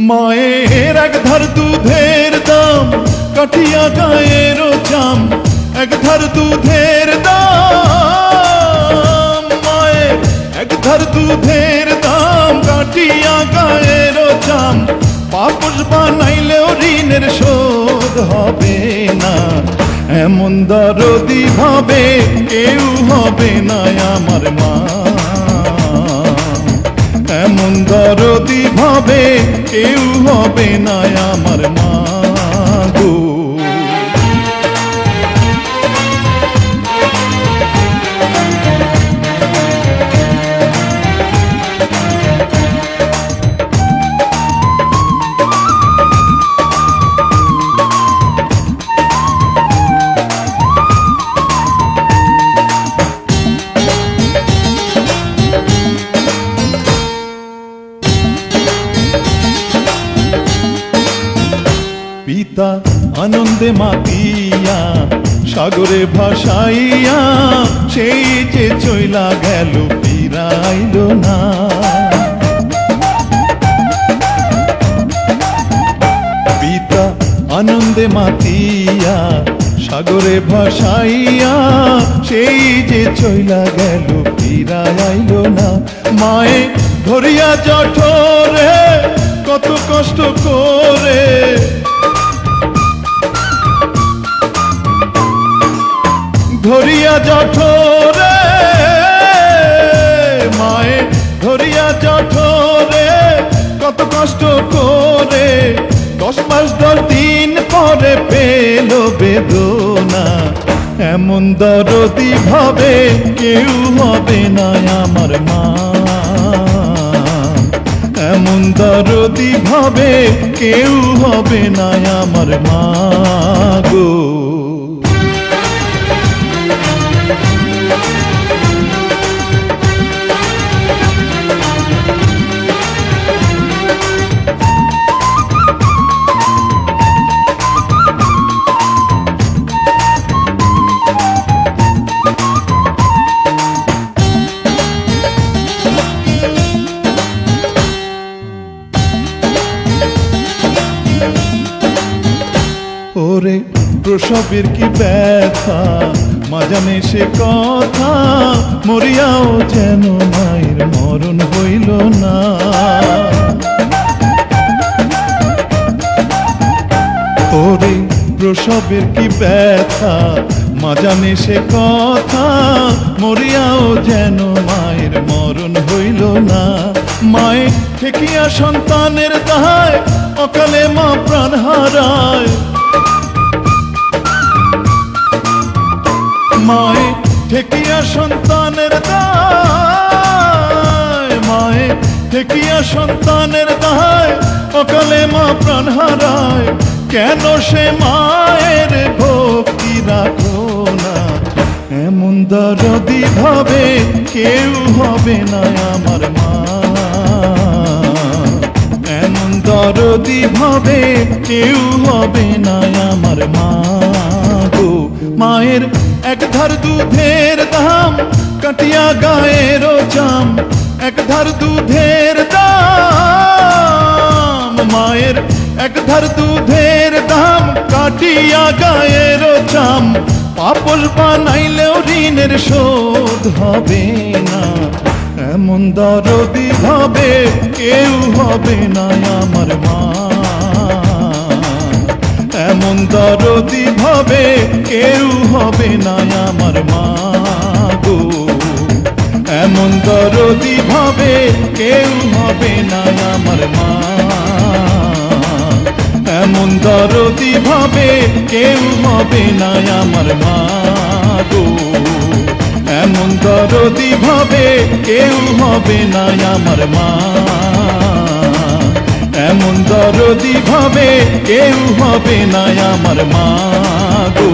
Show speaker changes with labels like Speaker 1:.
Speaker 1: মায়ের এক ধার দুধের দাম কাঠিয়া গায়ের চাম, এক ধার দুধের দাম, মায়ের এক ধার দুধের দাম কাঠিয়া গায়ের চাম, পাপস বানাইলেও ঋণের শোধ হবে না। এমন দরদি ভাবে কেউ হবে না আমার মা, এমন দরদি ভাবে কেউ হবে না আমার মা গো। পিতা আনন্দে মাতিয়া সাগরে ভাসাইয়া, সেই যে চইলা গেল ফিরাইল না। পিতা আনন্দে মাতিয়া সাগরে ভাসাইয়া, সেই যে চইলা গেল ফিরাইল না। মায়ে ধরিয়া জঠরে কত কষ্ট করে, ধরিয়া জঠরে, মায়ে ধরিয়া জঠরে কত কষ্ট করে, 10 মাস 10 দিন পরে পেল বেদনা। এমন দরদি ভাবে কেউ হবে না আমার মা, এমন দরদি ভাবে কেউ হবে না আমার মা গো। ওরে প্রসবের কি ব্যথা মা জানে সে কথা, মরিয়াও যেন মায়ের মরণ হইল না। ওরে প্রসবের কি ব্যথা মা জানে সে কথা, মরিয়াও যেন মায়ের মরণ হইল না। মায়ে ঠেকিয়া সন্তানের দায় অকালে মা প্রাণ হারায়, মায়ে ঠেকিয়া সন্তানের দায়, মায়ে ঠেকিয়া সন্তানের দায় অকালে মা প্রাণ হারায়। কেন সে মায়ের ভক্তি রাখো না, এমন দরদি ভাবে কেউ হবে না আমার মা, এমন দরদি ভাবে কেউ হবে না আমার মা গো। মায়ের এক ধার দুধের দাম কাটিয়া গায়ের চাম, এক ধার দুধের দাম, মায়ের এক ধার দুধের দাম কাটিয়া গায়ের চাম, পাপস বানাইলেও ঋণের শোধ হবে না। এমন দরদি ভাবে কেউ হবে না আমার মা, এমন দরদি ভাবে কেউ হবে না আমার মা গো। এমন দরদি ভাবে কেউ হবে না আমার মা, এমন দরদি ভাবে কেউ হবে না আমার মা গো। এমন দরদি ভাবে কেউ হবে না আমার মা, এমন দরদি ভাবে কেউ হবে না আমার মা গো।